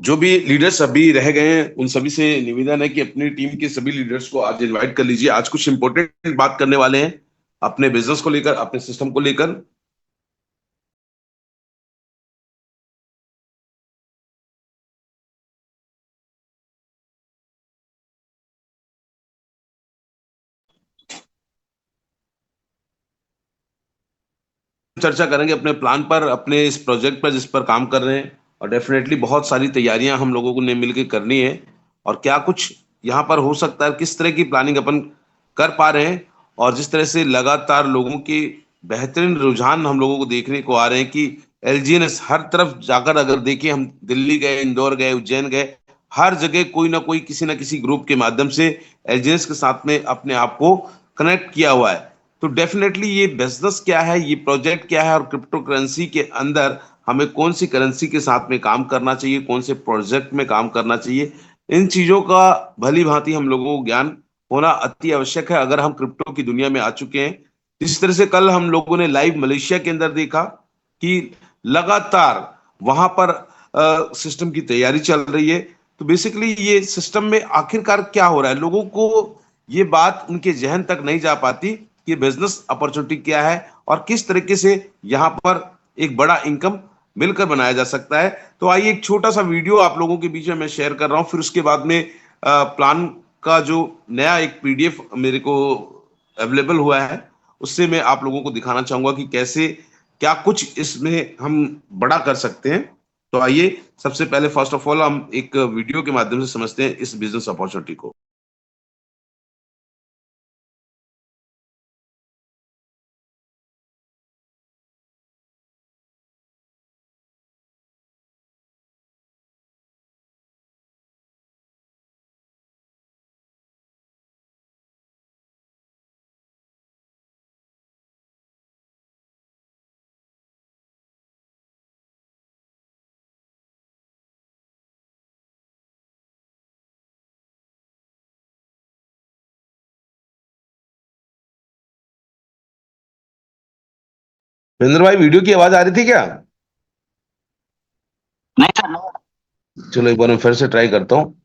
जो भी लीडर्स अभी रह गए हैं उन सभी से निवेदन है कि अपनी टीम के सभी लीडर्स को आज इनवाइट कर लीजिए। आज कुछ इंपॉर्टेंट बात करने वाले हैं अपने बिजनेस को लेकर, अपने सिस्टम को लेकर। चर्चा करेंगे अपने प्लान पर, अपने इस प्रोजेक्ट पर जिस पर काम कर रहे हैं। और डेफिनेटली बहुत सारी तैयारियां हम लोगों को ने मिलकर करनी है। और क्या कुछ यहाँ पर हो सकता है, किस तरह की प्लानिंग अपन कर पा रहे हैं। और जिस तरह से लगातार लोगों की बेहतरीन रुझान हम लोगों को देखने को आ रहे हैं कि एलजीएनएस हर तरफ जाकर अगर देखिए, हम दिल्ली गए, इंदौर गए, उज्जैन गए, हर जगह कोई ना कोई किसी ना किसी ग्रुप के माध्यम से एलजीएनएस के साथ में अपने आप को कनेक्ट किया हुआ है। तो डेफिनेटली ये बिजनेस क्या है, ये प्रोजेक्ट क्या है, और क्रिप्टो करेंसी के अंदर हमें कौन सी करेंसी के साथ में काम करना चाहिए, कौन से प्रोजेक्ट में काम करना चाहिए, इन चीजों का भली भांति हम लोगों को ज्ञान होना अति आवश्यक है अगर हम क्रिप्टो की दुनिया में आ चुके हैं। जिस तरह से कल हम लोगों ने लाइव मलेशिया के अंदर देखा कि लगातार वहां पर सिस्टम की तैयारी चल रही है। तो बेसिकली ये सिस्टम में आखिरकार क्या हो रहा है, लोगों को ये बात उनके जहन तक नहीं जा पाती कि बिजनेस अपॉर्चुनिटी क्या है और किस तरीके से यहाँ पर एक बड़ा इनकम मिलकर बनाया जा सकता है। तो आइए एक छोटा सा वीडियो आप लोगों के बीच में मैं शेयर कर रहा हूं, फिर उसके बाद में प्लान का जो नया एक पीडीएफ मेरे को अवेलेबल हुआ है उससे मैं आप लोगों को दिखाना चाहूंगा कि कैसे क्या कुछ इसमें हम बड़ा कर सकते हैं। तो आइए सबसे पहले फर्स्ट ऑफ ऑल हम एक वीडियो के माध्यम से समझते हैं इस बिजनेस अपॉर्चुनिटी को। महेंद्र भाई, वीडियो की आवाज आ रही थी क्या? नहीं सर। चलो एक बार मैं फिर से ट्राई करता हूँ।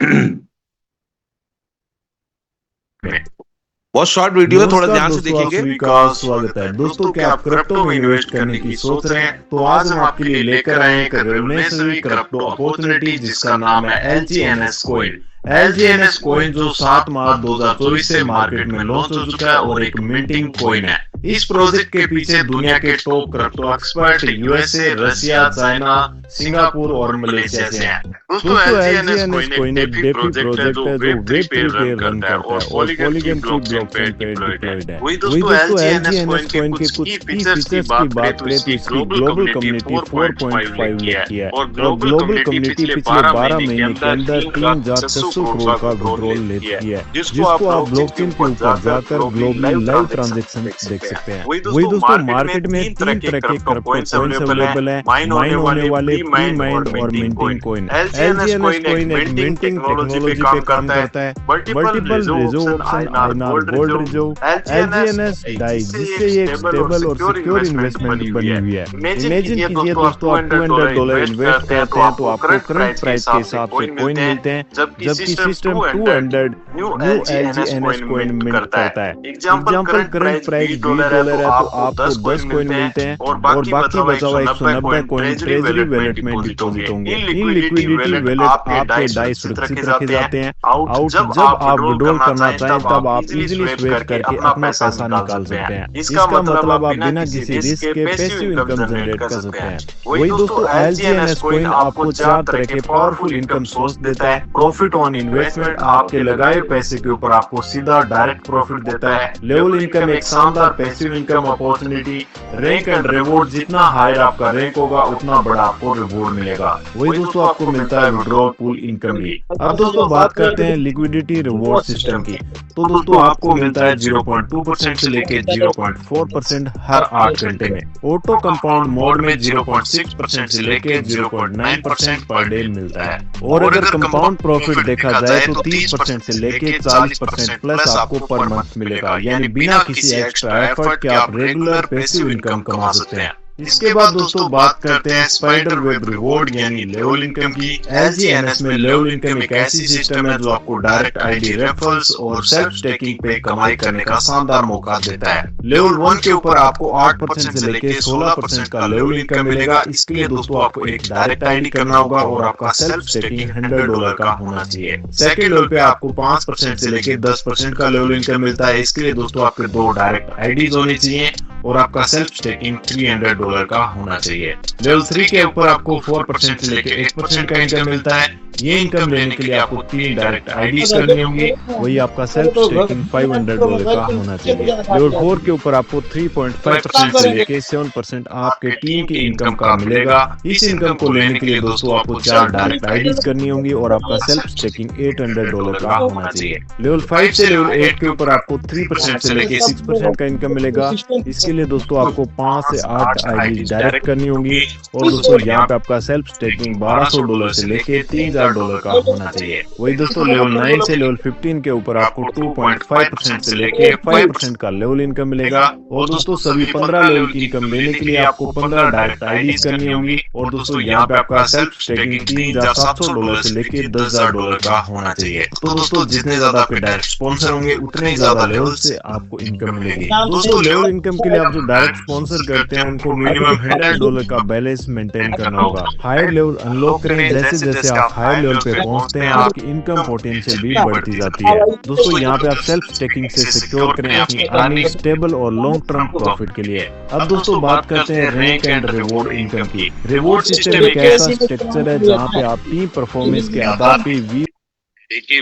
बहुत शॉर्ट वीडियो है, थोड़ा नमस्कार ध्यान से दोस्तों, आप देखेंगे। सभी का स्वागत है। दोस्तों, क्या आप क्रिप्टो में इन्वेस्ट करने की सोच रहे हैं? तो आज हम आपके लिए लेकर आए हैं एक रेवोल्यूशनरी क्रिप्टो अपॉर्चुनिटी जिसका नाम है एलजीएनएस कॉइन। एलजीएनएस कॉइन जो 7 मार्च 2024 से मार्केट में लॉन्च हो चुका है और एक मिंटिंग कॉइन है। इस प्रोजेक्ट के पीछे दुनिया के top crypto expert USA, Russia, China, Singapore और मलेशिया से हैं। दोस्तों, एलजीएनएस कॉइन एक डेफी प्रोजेक्ट है जो वेब3 पे रन करता है और पॉलीगन की ब्लॉकचेन पे डिप्लॉयड है। वही दोस्तों, एलजीएनएस कॉइन के कुछ की फीचर्स की बात करें तो इसकी ग्लोबल कम्युनिटी 4.5 लाख की है और ग्लोबल कम्युनिटी पिछले 12 महीने के अंदर 3,600 करोड़ का विड्रॉल लेती है, जिसको आप ब्लॉकचेन के ऊपर जाकर ग्लोबली लाइव ट्रांजैक्शन देख सकते हैं। वही दोस्तों, मार्केट में 3 तरह के क्रिप्टो कॉइन्स अवेलेबल हैं, माइन होने वाले, प्री माइंड और मिंटिंग कॉइन। एलजीएनएस कॉइन एक मिंटिंग टेक्नोलॉजी पे काम करता है। Multiple reserve option INR gold reserve, LGNS DAI, जिससे ये एक स्टेबल और सिक्योर इन्वेस्टमेंट बनी हुई है। इमेजिन कीजिए दोस्तों, आप $200 इन्वेस्ट करते हैं तो आपको करंट प्राइस के हिसाब से कॉइन मिलते हैं, जबकि system 200 new LGNS coin mint करता है। एग्जांपल, करंट प्राइस $20 है तो आपको 10 कॉइन मिलते हैं और बाकी बचा हुआ 190 कॉइन ट्रेजरी वैलेट में डिपॉजिट होंगे। इन लिक्विडिटी वैलेट आपके डाई सुरक्षित रखे जाते हैं। आउट जब आप विड्रॉल करना चाहें तब आप इजीली स्वेप करके अपना पैसा निकाल सकते हैं। इसका मतलब आप बिना किसी रिस्क के पैसिव इनकम जनरेट कर सकते हैं। वही दोस्तों, एलजीएनएस कॉइन आपको 4 तरह के पावरफुल इनकम सोर्स देता है। प्रॉफिट ऑन इन्वेस्टमेंट, आपके लगाए पैसे के ऊपर आपको सीधा डायरेक्ट प्रॉफिट देता है। लेवल इनकम, एक शानदार passive income opportunity. Rank and reward, जितना हायर आपका रैंक होगा उतना बड़ा आपको रिवॉर्ड मिलेगा। वही दोस्तों, आपको मिलता है विड्रॉल पूल इनकम भी। अब दोस्तों बात करते हैं लिक्विडिटी रिवॉर्ड सिस्टम की। तो दोस्तों, आपको मिलता है 0.2% से लेके 0.4% हर 8 घंटे में। ऑटो कंपाउंड मोड में 0.6% से लेके 0.9% पर डे मिलता है। और अगर कंपाउंड प्रॉफिट देखा जाए तो 30% से लेके 40% प्लस आपको पर मंथ मिलेगा, यानी बिना किसी एक्स्ट्रा एफर्ट के आप रेगुलर पैसिव इनकम कमा सकते हैं। इसके बाद दोस्तों बात करते हैं स्पाइडर वेब रिवॉर्ड यानी लेवल इनकम की। LGNS में लेवल इनकम एक ऐसी सिस्टम है जो आपको डायरेक्ट आईडी रेफरल्स और सेल्फ स्टेकिंग पे कमाई करने का शानदार मौका देता है। लेवल 1 के ऊपर आपको 8% से लेके 16% का लेवल इनकम मिलेगा। इसके लिए दोस्तों आपको एक डायरेक्ट आईडी करना होगा और आपका सेल्फ स्टेकिंग $100 का होना चाहिए। सेकंड लेवल पे आपको 5% से लेके 10% का लेवल इनकम मिलता है। इसके लिए दोस्तों आपके 2 डायरेक्ट आईडीज होनी चाहिए और आपका सेल्फ स्टेकिंग $300 का होना चाहिए। लेवल 3 के ऊपर आपको 4% से लेके 8% का इनकम मिलता है। ये इनकम लेने के लिए आपको 3 डायरेक्ट आईडीज करनी होंगी, वही आपका सेल्फ स्टेकिंग $500 का होना चाहिए। लेवल 4 के ऊपर आपको 3.5% से लेके 7% आपके टीम की इनकम का मिलेगा। इस इनकम को लेने के लिए दोस्तों आपको 4 डायरेक्ट आईडीज करनी होंगी और आपका सेल्फ स्टेकिंग $800 का होना चाहिए। लेवल 5 से लेवल 8 के ऊपर आपको 3% से लेके 6% का इनकम मिलेगा। इसके लिए दोस्तों आपको 5 से 8 आईडी डायरेक्ट करनी होंगी और दोस्तों यहाँ पे आपका सेल्फ स्टेकिंग $1200 से लेके $3000 का होना चाहिए। वही दोस्तों लेवल 9 से लेवल 15 के ऊपर आपको 2.5% से लेके 5% का लेवल इनकम मिलेगा और दोस्तों सभी 15 लेवल की इनकम लेने के लिए आपको 15 डायरेक्ट आईडीज करनी होंगी और दोस्तों यहाँ पे आपका सेल्फ स्टेकिंग $3700 से लेके $10000 का होना चाहिए। तो दोस्तों जितने ज्यादा आपके डायरेक्ट स्पॉन्सर होंगे उतने ज्यादा लेवल से आपको इनकम मिलेगी। दोस्तों लेवल इनकम के लिए आप जो डायरेक्ट स्पॉन्सर करते हैं उनको मिनिमम $100 का बैलेंस मेंटेन करना होगा। हायर लेवल अनलॉक करें, जैसे जैसे आप हायर लेवल पे पहुंचते हैं आपकी इनकम पोटेंशियल भी बढ़ती जाती है। दोस्तों यहाँ पे आप सेल्फ स्टेकिंग से सिक्योर करें अपनी अर्निंग स्टेबल और लॉन्ग टर्म प्रॉफिट के लिए। अब दोस्तों बात करते हैं रैंक एंड रिवॉर्ड इनकम की। रिवॉर्ड सिस्टम एक ऐसा स्ट्रक्चर है जहाँ पे आप टीम परफॉर्मेंस के आधार पे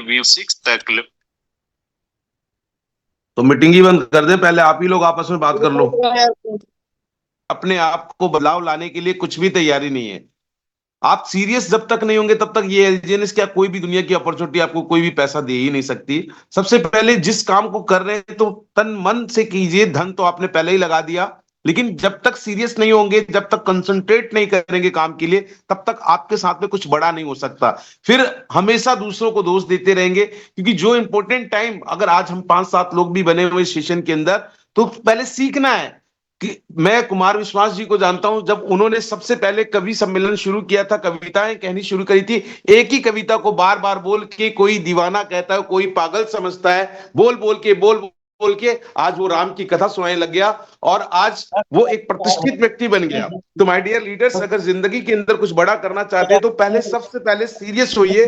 V6 तक। तो मीटिंग ही बंद कर दें, पहले आप ही लोग आपस में बात कर लो। अपने आप को बदलाव लाने के लिए कुछ भी तैयारी नहीं है। आप सीरियस जब तक नहीं होंगे तब तक ये एलजीएनएस क्या कोई भी दुनिया की अपॉर्चुनिटी आपको कोई भी पैसा दे ही नहीं सकती। सबसे पहले जिस काम को कर रहे हैं तो तन मन से कीजिए। धन तो आपने पहले ही लगा दिया, लेकिन जब तक सीरियस नहीं होंगे, जब तक कंसंट्रेट नहीं करेंगे काम के लिए, तब तक आपके साथ में कुछ बड़ा नहीं हो सकता। फिर हमेशा दूसरों को दोष देते रहेंगे, क्योंकि जो इंपॉर्टेंट टाइम, अगर आज हम 5-7 लोग भी बने हुए सेशन के अंदर, तो पहले सीखना है। कि मैं कुमार विश्वास जी को जानता हूं, जब उन्होंने सबसे पहले कवि सम्मेलन शुरू किया था, कविताएं कहनी शुरू करी थी, एक ही कविता को बार बार बोल के कोई दीवाना कहता है, कोई पागल समझता है, बोल बोल के आज वो राम की कथा सुनाने लग गया और आज वो एक प्रतिष्ठित व्यक्ति बन गया। तो माय डियर लीडर्स, अगर जिंदगी के अंदर कुछ बड़ा करना चाहते हैं तो पहले सबसे पहले सीरियस होइए।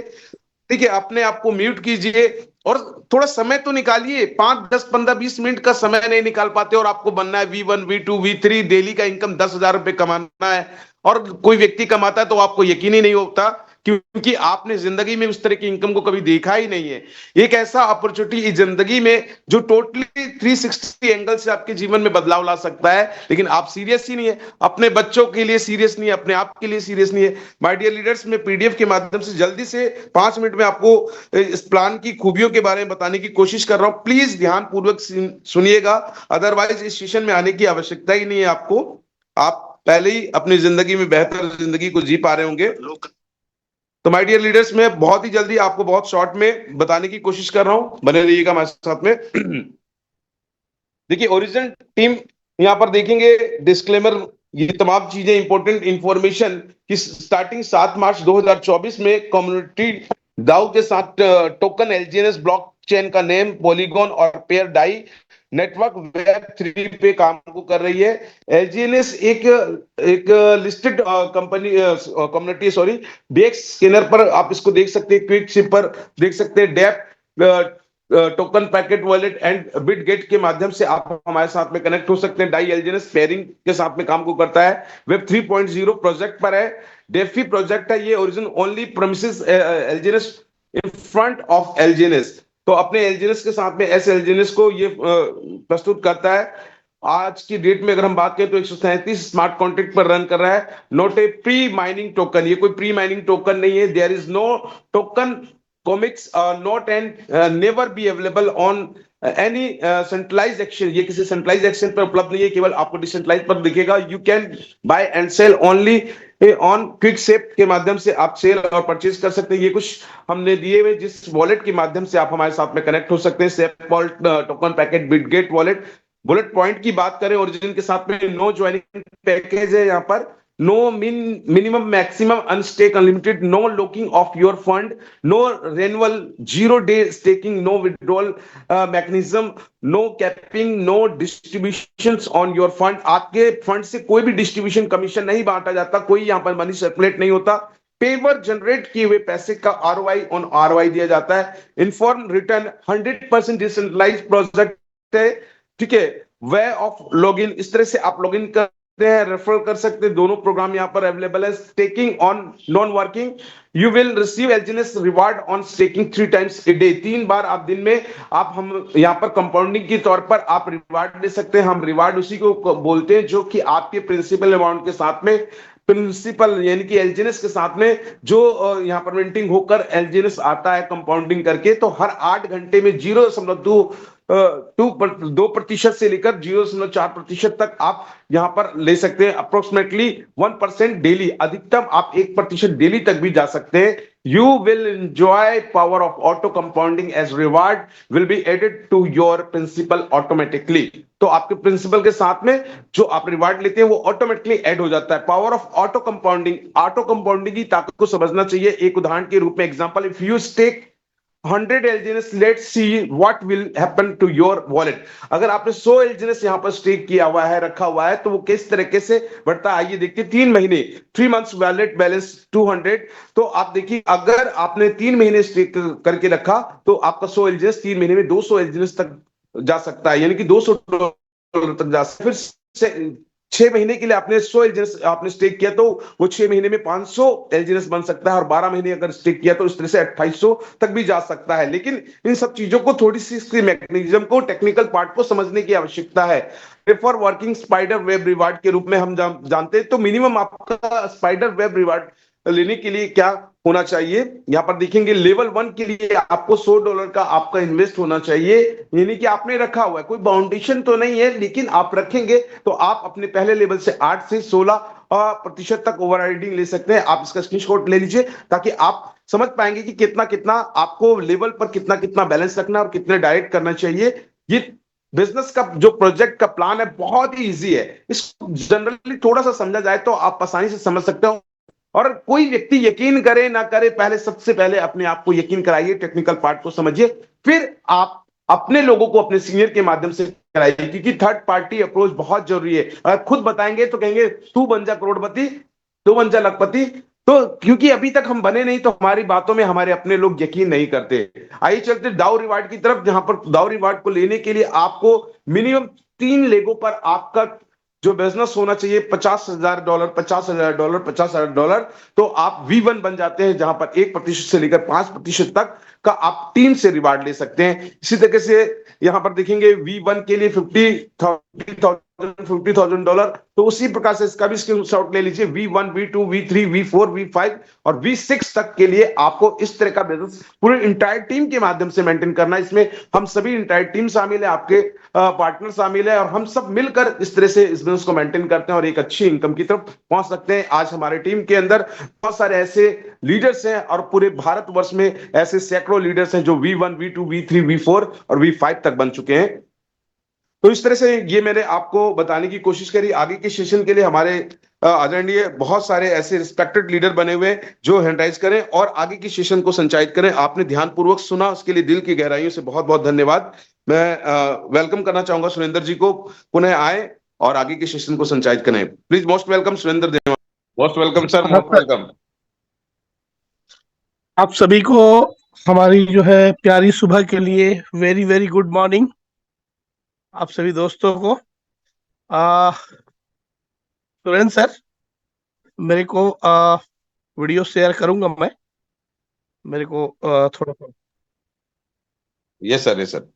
ठीक है, अपने आप को म्यूट कीजिए और थोड़ा समय तो निकालिए। 5, 10, 15, 20 मिनट का समय नहीं निकाल पाते और आपको बनना है V1, V2, V3, डेली का इनकम 10,000 रुपए कमाना है और कोई व्यक्ति कमाता है तो आपको यकीन ही नहीं होता, क्योंकि आपने जिंदगी में उस तरह की इनकम को कभी देखा ही नहीं है। एक ऐसा अपॉर्चुनिटी इस जिंदगी में जो टोटली 360 एंगल से आपके जीवन में बदलाव ला सकता है, लेकिन आप सीरियस ही नहीं है। अपने बच्चों के लिए सीरियस नहीं है, अपने आप के लिए सीरियस नहीं है। माय डियर लीडर्स, मैं पीडीएफ के माध्यम से जल्दी से 5 मिनट में आपको इस प्लान की खूबियों के बारे में बताने की कोशिश कर रहा हूं। प्लीज ध्यान पूर्वक सुनिएगा, अदरवाइज इस सेशन में आने की आवश्यकता ही नहीं है आपको। आप पहले ही अपनी जिंदगी में बेहतर जिंदगी को जी पा रहे होंगे। तो माय डियर लीडर्स, मैं बहुत ही जल्दी आपको बहुत शॉर्ट में बताने की कोशिश कर रहा हूं, बने रहिएगा हमारे साथ में। देखिए, ओरिजिन टीम यहां पर देखेंगे, डिस्क्लेमर, ये तमाम चीजें इंपॉर्टेंट इंफॉर्मेशन की स्टार्टिंग 7 मार्च 2024 में कम्युनिटी दाऊ के साथ टोकन एलजीएनएस ब्लॉकचेन का नेम पॉलीगॉन और पेयर डाई नेटवर्क Web3 पे काम को कर रही है। एलजीएनएस एक लिस्टेड कंपनी कम्युनिटी, सॉरी, डेक्स स्कैनर पर आप इसको देख सकते हैं, क्विक शिप पर देख सकते हैं, dapp token packet wallet and Bitget के माध्यम से आप हमारे साथ में कनेक्ट हो सकते हैं। डाई एलजीएनएस पेयरिंग के साथ में काम को करता है, वेब 3.0 प्रोजेक्ट पर है, डेफी प्रोजेक्ट है ये। Origin only premises एलजीएनएस in front of एलजीएनएस, तो अपने एलजीएनएस के साथ में एस एलजीएनएस को ये प्रस्तुत करता है। आज की डेट में अगर हम बात करें तो 137 स्मार्ट कॉन्ट्रैक्ट पर रन कर रहा है। Not a pre mining token, ये कोई प्री माइनिंग टोकन नहीं है। There is no token comics not and never be available on any centralised exchange, ये किसी सेंट्रलाइज्ड एक्सचेंज पर उपलब्ध नहीं है, केवल आपको डिसेंट्रलाइज्ड पर दिखेगा। You can buy and sell only on quick sep के माध्यम से आप सेल और परचेज कर सकते हैं। ये कुछ हमने दिए हुए जिस वॉलेट के माध्यम से आप हमारे साथ में कनेक्ट हो सकते हैं, sep wallet, token packet, Bitget wallet, bullet point की बात करें ओरिजिन के साथ में, नो ज्वाइनिंग पैकेज है यहाँ पर, no minimum maximum unstake unlimited, no locking of your fund, no renewal, 0 day staking, no withdrawal mechanism, no capping, no distribution on your fund. आपके फंड से कोई भी डिस्ट्रीब्यूशन कमीशन नहीं बांटा जाता, कोई यहाँ पर मनी सर्कुलेट नहीं होता। पेपर जनरेट किए हुए पैसे का आरओआई ऑन आरओआई दिया जाता है। इन्फॉर्म रिटर्न 100% डिसेंट्रलाइज प्रोजेक्ट है, ठीक है। वे ऑफ लॉगिन, इस तरह से आप लॉगिन करते हैं, रेफर कर सकते हैं। दोनों प्रोग्राम यहाँ पर अवेलेबल है। Staking on non working, you will receive एलजीएनएस reward on staking 3 times a day, 3 बार आप दिन में आप हम यहाँ पर कंपाउंडिंग के तौर पर आप रिवार्ड ले सकते हैं। हम रिवार्ड उसी को बोलते हैं जो कि आपके प्रिंसिपल अमाउंट के साथ में, प्रिंसिपल यानी कि एलजीएनएस के साथ में जो यहाँ पर मिंटिंग होकर एलजीएनएस आता है कंपाउंडिंग करके, तो हर 8 घंटे में 0.2% से लेकर 0.4% तक आप यहां पर ले सकते हैं। अप्रोक्सीमेटली 1% डेली, अधिकतम आप 1% डेली तक भी जा सकते हैं। You will enjoy power of auto compounding as reward will be added to your principal automatically. तो आपके प्रिंसिपल के साथ में जो आप रिवार्ड लेते हैं वो ऑटोमेटिकली ऐड हो जाता है। Power of auto compounding, auto compounding की ताकत को समझना चाहिए एक उदाहरण के रूप में। Example, if you stake 100 LGNS, let's see what will happen to your wallet। अगर आपने 100 LGNS यहां पर स्टेक किया हुआ है, रखा हुआ है, तो वो किस तरीके से बढ़ता है आइए देखते हैं। 3 महीने, 3 मंथ्स वैलेट बैलेंस 200। तो आप देखिए अगर आपने 3 महीने स्टेक करके रखा तो आपका 100 LGNS 3 महीने में 200 LGNS तक जा सकता है, यानी कि $200 तक जा सकता है। फिर 6 महीने के लिए आपने 100 एलजीएनएस आपने स्टेक किया तो वो 6 महीने में 500 एलजीएनएस बन सकता है, और 12 महीने अगर स्टेक किया तो इस तरह से 2800 तक भी जा सकता है। लेकिन इन सब चीजों को थोड़ी सी इसके मैकेनिज्म को, टेक्निकल पार्ट को समझने की आवश्यकता है। Prefer working spider web reward के रूप में हम जानते हैं। तो मिनिमम आपका स्पाइडर वेब रिवार्ड लेने के लिए क्या होना चाहिए, यहां पर देखेंगे लेवल 1 के लिए आपको $100 का आपका इन्वेस्ट होना चाहिए, यानी कि आपने रखा हुआ है, कोई बाउंडेशन तो नहीं है, लेकिन आप रखेंगे तो आप अपने पहले लेवल से 8 से 16% तक ओवरराइडिंग ले सकते हैं। आप इसका स्क्रीनशॉट ले लीजिए ताकि आप समझ पाएंगे कि कितना कितना आपको लेवल पर कितना कितना बैलेंस रखना और कितने डायरेक्ट करना चाहिए। ये बिजनेस का जो प्रोजेक्ट का प्लान है बहुत ही इजी है, इसको जनरली थोड़ा सा समझा जाए तो आप आसानी से समझ सकते हो। और कोई व्यक्ति यकीन करे ना करे, पहले सबसे पहले अपने आप को यकीन कराइए, टेक्निकल पार्ट को समझिए, फिर आप अपने लोगों को अपने सीनियर के माध्यम से कराइए, क्योंकि थर्ड पार्टी अप्रोच बहुत जरूरी है। अगर खुद बताएंगे तो कहेंगे तू बन जा करोड़पति, तू बन जा लखपति, तो क्योंकि अभी तक हम बने नहीं तो हमारी बातों में हमारे अपने लोग यकीन नहीं करते। आइए चलते दाऊ रिवार्ड की तरफ, जहां पर दाऊ रिवार्ड को लेने के लिए आपको मिनिमम 3 लेगों पर आपका जो बिजनेस होना चाहिए $50,000, $50,000, $50,000, तो आप V1 बन जाते हैं, जहां पर 1% से लेकर 5% तक का आप टीम से रिवार्ड ले सकते हैं। इसी तरीके से यहां पर देखेंगे V1 के लिए $50,000, तो उसी प्रकार से इसका भी स्क्रीनशॉट ले लीजिए। V1, V2, V3, V4, V5 और V6 तक के लिए आपको इस तरह का बिजनेस पूरे इंटायर टीम के माध्यम से मेंटेन करना है। इसमें हम सभी इंटायर टीम शामिल है, आपके पार्टनर शामिल है, और हम सब मिलकर इस तरह से इस बिजनेस को मेंटेन करते हैं और एक अच्छी इनकम की तरफ पहुंच सकते हैं। आज हमारे टीम के अंदर बहुत सारे ऐसे लीडर्स हैं और पूरे भारतवर्ष में ऐसे सैकड़ों लीडर्स हैं जो V1, V2, V3, V4 और V5 तक बन चुके हैं। तो इस तरह से ये मैंने आपको बताने की कोशिश करी। आगे के सेशन के लिए हमारे आदरणीय बहुत सारे ऐसे रिस्पेक्टेड लीडर बने हुए जो हैंडराइज करें और आगे की सेशन को संचालित करें। आपने ध्यानपूर्वक सुना, उसके लिए दिल की गहराइयों से बहुत बहुत धन्यवाद। मैं वेलकम करना चाहूंगा सुरेंद्र जी को, पुनः आए और आगे के सेशन को संचालित करें। प्लीज मोस्ट वेलकम सुरेंद्र देवा। Most welcome sir, most welcome. आप सभी को हमारी जो है प्यारी सुबह के लिए वेरी वेरी गुड मॉर्निंग। आप सभी दोस्तों को सुरेंद्र सर, मेरे को वीडियो शेयर करूंगा मैं, मेरे को थोड़ा सा। Yes sir, yes sir.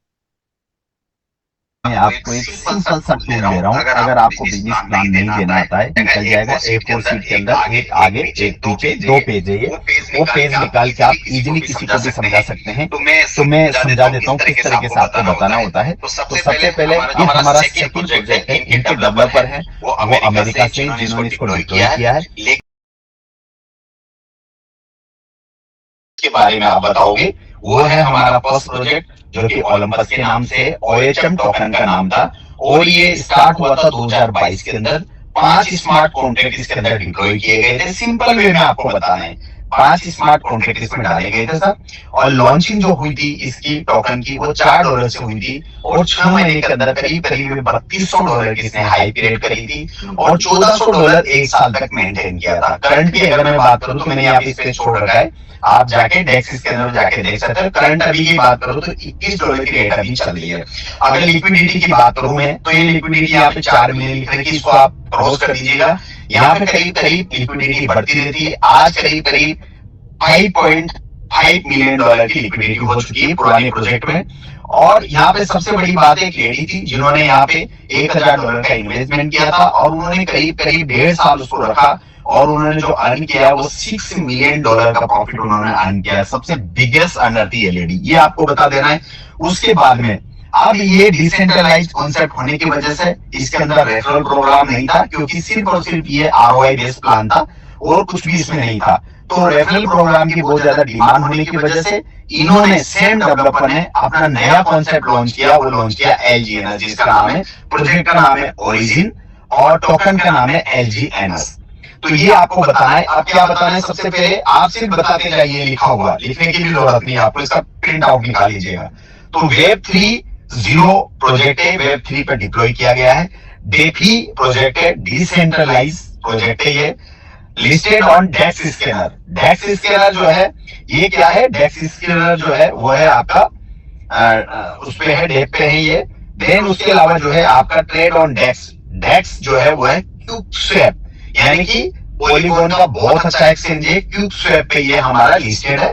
मैं आपको एक सिंपल सा टूल दे रहा हूँ। अगर आपको बिजनेस प्लान नहीं देना आता है, निकल जाएगा A4 शीट के अंदर, एक आगे एक पीछे 2 पेज है ये। वो पेज निकाल के आप इजीली किसी को भी समझा सकते हैं। तो मैं समझा देता हूँ किस तरीके से आपको बताना होता है। तो सबसे पहले ये हमारा सेकंड प्रोजेक्ट है, इनके डेवलपर हैं वो अमेरिका से, जिन्होंने इसको डिप्लॉय किया है। के बारे में आप बताओगे, वो है हमारा फर्स्ट प्रोजेक्ट जो कि ओलंपस के नाम से OHM टोकन का नाम था। और ये स्टार्ट हुआ था 2022 के अंदर। 5 स्मार्ट कॉन्ट्रैक्ट इसके अंदर डिप्लॉय किए गए थे। सिंपल वे में आपको बताना है, 5 स्मार्ट कॉन्ट्रैक्ट इसमें डाले गए थे सर। और लॉन्चिंग जो हुई थी इसकी टोकन की वो $4 से हुई थी, और 6 महीने के अंदर करीब करीब $3200 की इसने हाई पीरियड करी थी, और $1400 एक साल तक मेंटेन किया था। करंट की अगर मैं बात करूं तो मैंने यहाँ पे इस पे छोड़ रखा है, आप जाके डेक्स के अंदर जाके देख सकते हैं। करंट अभी की बात करूं तो $21 की रेट अभी चल रही है। अगर लिक्विडिटी की बात करूं मैं तो ये लिक्विडिटी यहाँ पे 4 मिलियन लिख रही है, इसको आप क्रॉस कर दीजिएगा। यहाँ पे करीब करीब लिक्विडिटी बढ़ती रहती है। आज करीब करीब $5.5 मिलियन की लिक्विडिटी हो चुकी है पुराने प्रोजेक्ट में। और यहाँ पे सबसे बड़ी बात एक लेडी थी जिन्होंने यहाँ पे $1000 का इन्वेस्टमेंट किया था, और उन्होंने करीब करीब 1.5 साल उसको रखा, और उन्होंने जो अर्न किया वो $6 मिलियन का प्रॉफिट उन्होंने अर्न किया। सबसे बिगेस्ट अर्नर थी ये लेडी, ये आपको बता देना है। उसके बाद में अब ये डिसेंट्रलाइज्ड कॉन्सेप्ट होने की वजह से इसके अंदर रेफरल प्रोग्राम नहीं था, क्योंकि सिर्फ और सिर्फ ये ROI बेस्ड प्लान था और कुछ भी इसमें नहीं था। तो रेफरल प्रोग्राम की बहुत ज्यादा डिमांड होने की वजह से इन्होंने सेम डेवलपर ने अपना नया कॉन्सेप्ट लॉन्च किया। वो लॉन्च किया LG एनर्जी, जिसका नाम है, प्रोजेक्ट का नाम है ओरिजिन, और टोकन का नाम है LGNS। तो ये आपको बताना है। आप क्या बताना है, सबसे पहले आप सिर्फ बताते जाइए, लिखा हुआ, लिखने की भी जरूरत नहीं है आपको, इसका प्रिंट आउट निकाल लीजिएगा। तो वेब 3.0 प्रोजेक्ट है, वेब 3 पर डिप्लॉय किया गया है। डेफी प्रोजेक्ट है, डिसेंट्रलाइज प्रोजेक्ट है। ये listed on DEX Screener. DEX Screener जो है ये क्या है, डेक्स स्कैनर जो है वो है आपका उस पे है, डेप पे है ये। देन उसके अलावा जो है आपका ट्रेड ऑन डेक्स। डेक्स जो है वो है क्यूबस्वैप, यानी कि पॉलीगॉन का बहुत अच्छा एक्सचेंज है। क्यूबस्वैप पे ये हमारा लिस्टेड है।